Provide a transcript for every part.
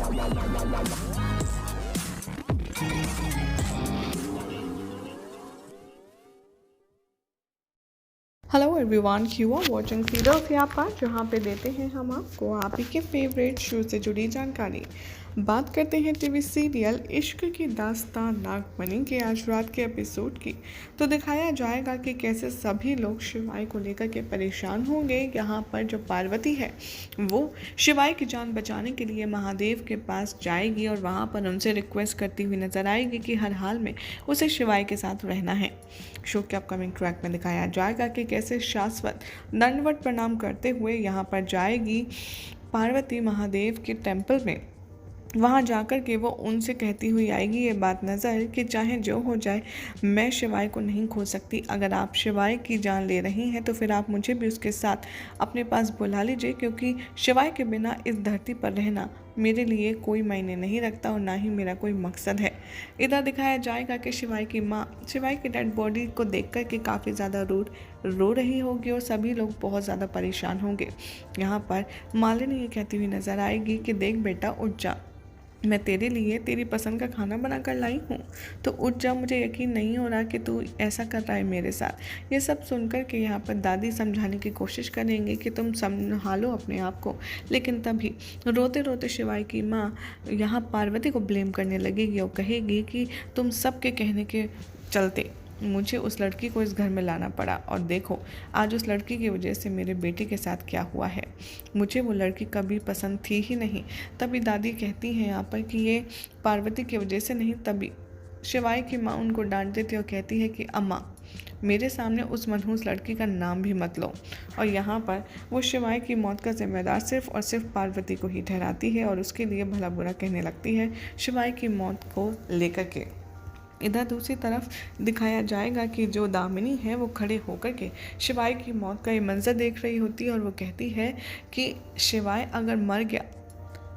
Hello everyone, you are watching serial यापा, जहाँ पे देते हैं हम आपको आप ही के फेवरेट शो से जुड़ी जानकारी। बात करते हैं टीवी सीरियल इश्क की दास्तान नागमणि के आज रात के एपिसोड की। तो दिखाया जाएगा कि कैसे सभी लोग शिवाय को लेकर के परेशान होंगे। यहाँ पर जो पार्वती है वो शिवाय की जान बचाने के लिए महादेव के पास जाएगी और वहाँ पर उनसे रिक्वेस्ट करती हुई नजर आएगी कि हर हाल में उसे शिवाय के साथ रहना है। शो के अपकमिंग ट्रैक में दिखाया जाएगा कि कैसे शाश्वत दंडवत प्रणाम करते हुए यहाँ पर जाएगी पार्वती महादेव के टेम्पल में। वहाँ जाकर के वो उनसे कहती हुई आएगी ये बात नज़र कि चाहे जो हो जाए मैं शिवाय को नहीं खो सकती। अगर आप शिवाय की जान ले रही हैं तो फिर आप मुझे भी उसके साथ अपने पास बुला लीजिए, क्योंकि शिवाय के बिना इस धरती पर रहना मेरे लिए कोई मायने नहीं रखता और ना ही मेरा कोई मकसद है। इधर दिखाया जाएगा कि शिवाय की माँ शिवाय की डेड बॉडी को देख कर के काफ़ी ज़्यादा रो रही होगी और सभी लोग बहुत ज़्यादा परेशान होंगे। यहाँ पर मालिनी ये कहती हुई नज़र आएगी कि देख बेटा उठ जा, मैं तेरे लिए तेरी पसंद का खाना बना कर लाई हूँ, तो उठ जा। मुझे यकीन नहीं हो रहा कि तू ऐसा कर रहा है मेरे साथ। ये सब सुनकर के यहाँ पर दादी समझाने की कोशिश करेंगे कि तुम संभालो अपने आप को, लेकिन तभी रोते रोते शिवाय की माँ यहाँ पार्वती को ब्लेम करने लगेगी और कहेगी कि तुम सबके कहने के चलते मुझे उस लड़की को इस घर में लाना पड़ा, और देखो आज उस लड़की की वजह से मेरे बेटे के साथ क्या हुआ है। मुझे वो लड़की कभी पसंद थी ही नहीं। तभी दादी कहती हैं यहाँ पर कि ये पार्वती की वजह से नहीं। तभी शिवाय की माँ उनको डांट देती है और कहती है कि अम्मा मेरे सामने उस मनहूस लड़की का नाम भी मत लो। और यहाँ पर वो शिवाय की मौत का जिम्मेदार सिर्फ और सिर्फ पार्वती को ही ठहराती है और उसके लिए भला बुरा कहने लगती है शिवाय की मौत को लेकर के। इधर दूसरी तरफ दिखाया जाएगा कि जो दामिनी है वो खड़े होकर के शिवाय की मौत का ये मंजर देख रही होती है और वो कहती है कि शिवाय अगर मर गया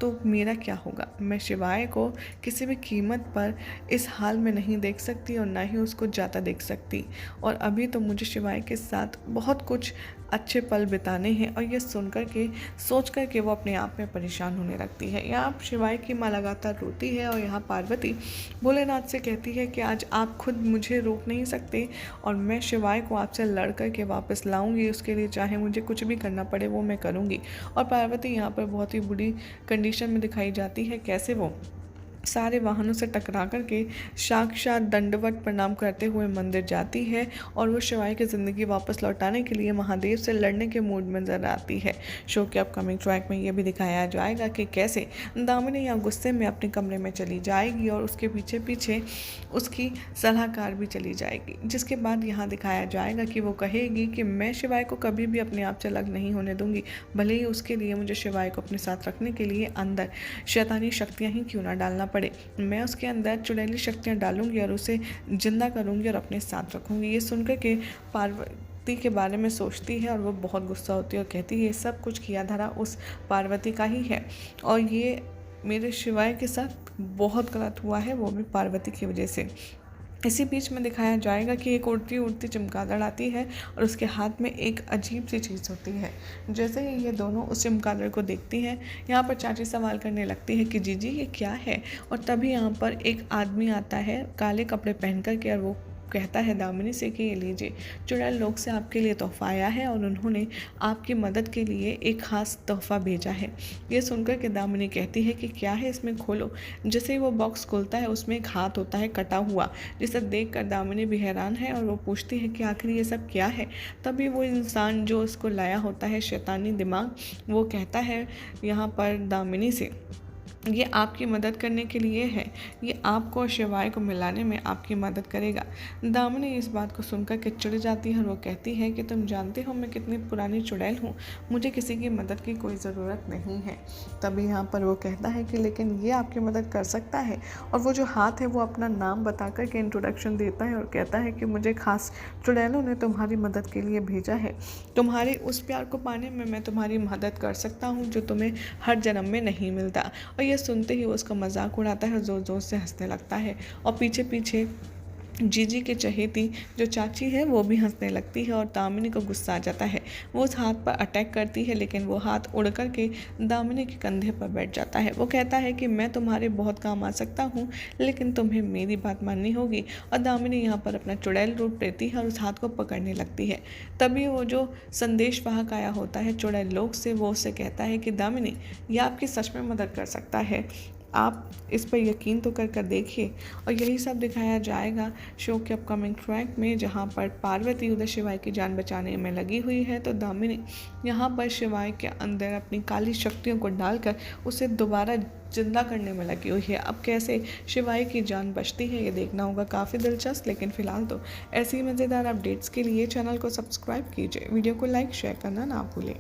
तो मेरा क्या होगा। मैं शिवाय को किसी भी कीमत पर इस हाल में नहीं देख सकती और ना ही उसको जाता देख सकती, और अभी तो मुझे शिवाय के साथ बहुत कुछ अच्छे पल बिताने हैं। और ये सुनकर के सोच कर के वो अपने आप में परेशान होने लगती है। यहाँ शिवाय की माँ लगातार रोती है और यहाँ पार्वती भोलेनाथ से कहती है कि आज आप खुद मुझे रोक नहीं सकते और मैं शिवाय को आपसे लड़ कर के वापस लाऊंगी। उसके लिए चाहे मुझे कुछ भी करना पड़े वो मैं करूँगी। और पार्वती यहाँ पर बहुत ही बुरी कंडीशन में दिखाई जाती है, कैसे वो सारे वाहनों से टकरा करके साक्षात दंडवत प्रणाम करते हुए मंदिर जाती है और वो शिवाय की ज़िंदगी वापस लौटाने के लिए महादेव से लड़ने के मूड में नजर आती है। शो के अपकमिंग ट्रैक में ये भी दिखाया जाएगा कि कैसे दामिनी या गुस्से में अपने कमरे में चली जाएगी और उसके पीछे पीछे उसकी सलाहकार भी चली जाएगी, जिसके बाद यहाँ दिखाया जाएगा कि वो कहेगी कि मैं शिवाय को कभी भी अपने आप से अलग नहीं होने दूंगी, भले ही उसके लिए मुझे शिवाय को अपने साथ रखने के लिए अंदर शैतानी शक्तियाँ ही क्यों ना डालना पड़े। मैं उसके अंदर चुड़ैली शक्तियाँ डालूंगी और उसे जिंदा करूंगी और अपने साथ रखूंगी। ये सुनकर के पार्वती के बारे में सोचती है और वो बहुत गुस्सा होती है और कहती है ये सब कुछ किया धरा उस पार्वती का ही है और ये मेरे शिवाय के साथ बहुत गलत हुआ है, वो भी पार्वती की वजह से। इसी बीच में दिखाया जाएगा कि एक उड़ती उड़ती चमगादड़ आती है और उसके हाथ में एक अजीब सी चीज़ होती है। जैसे ही ये दोनों उस चमगादड़ को देखती हैं, यहाँ पर चाची सवाल करने लगती है कि जीजी ये क्या है। और तभी यहाँ पर एक आदमी आता है काले कपड़े पहन कर के और वो कहता है दामिनी से कि ये लीजिए, चुड़ैल लोग से आपके लिए तोहफा आया है और उन्होंने आपकी मदद के लिए एक ख़ास तोहफा भेजा है। ये सुनकर के दामिनी कहती है कि क्या है इसमें, खोलो। जैसे ही वो बॉक्स खोलता है उसमें एक हाथ होता है कटा हुआ, जिसे देख कर दामिनी भी हैरान है और वो पूछती है कि आखिर ये सब क्या है। तभी वो इंसान जो उसको लाया होता है शैतानी दिमाग, वो कहता है यहाँ पर दामिनी से ये आपकी मदद करने के लिए है, ये आपको और शिवाय को मिलाने में आपकी मदद करेगा। दामिनी इस बात को सुनकर के चिढ़ जाती है और वो कहती है कि तुम जानते हो मैं कितनी पुरानी चुड़ैल हूँ, मुझे किसी की मदद की कोई ज़रूरत नहीं है। तभी यहाँ पर वो कहता है कि लेकिन ये आपकी मदद कर सकता है, और वो जो हाथ है वो अपना नाम बता कर के इंट्रोडक्शन देता है और कहता है कि मुझे खास चुड़ैलों ने तुम्हारी मदद के लिए भेजा है। तुम्हारे उस प्यार को पाने में मैं तुम्हारी मदद कर सकता हूँ जो तुम्हें हर जन्म में नहीं मिलता। और ये सुनते ही वो उसका मजाक उड़ाता है और ज़ोर ज़ोर से हंसने लगता है और पीछे पीछे जीजी की चहेती जो चाची है वो भी हंसने लगती है और दामिनी को गुस्सा आ जाता है। वो उस हाथ पर अटैक करती है लेकिन वो हाथ उड़ कर के दामिनी के कंधे पर बैठ जाता है। वो कहता है कि मैं तुम्हारे बहुत काम आ सकता हूँ लेकिन तुम्हें मेरी बात माननी होगी। और दामिनी यहाँ पर अपना चुड़ैल रूप लेती है और उस हाथ को पकड़ने लगती है। तभी वो जो संदेश वाहक आया होता है चुड़ैल लोक से, वो उससे कहता है कि दामिनी, यह आपकी सच में मदद कर सकता है, आप इस पर यकीन तो कर देखिए। और यही सब दिखाया जाएगा शो के अपकमिंग ट्रैक में, जहां पर पार्वती उधर शिवाय की जान बचाने में लगी हुई है तो दामिनी यहां पर शिवाय के अंदर अपनी काली शक्तियों को डालकर उसे दोबारा जिंदा करने में लगी हुई है। अब कैसे शिवाय की जान बचती है ये देखना होगा, काफ़ी दिलचस्प। लेकिन फिलहाल तो ऐसी ही मज़ेदार अपडेट्स के लिए चैनल को सब्सक्राइब कीजिए, वीडियो को लाइक शेयर करना ना भूलें।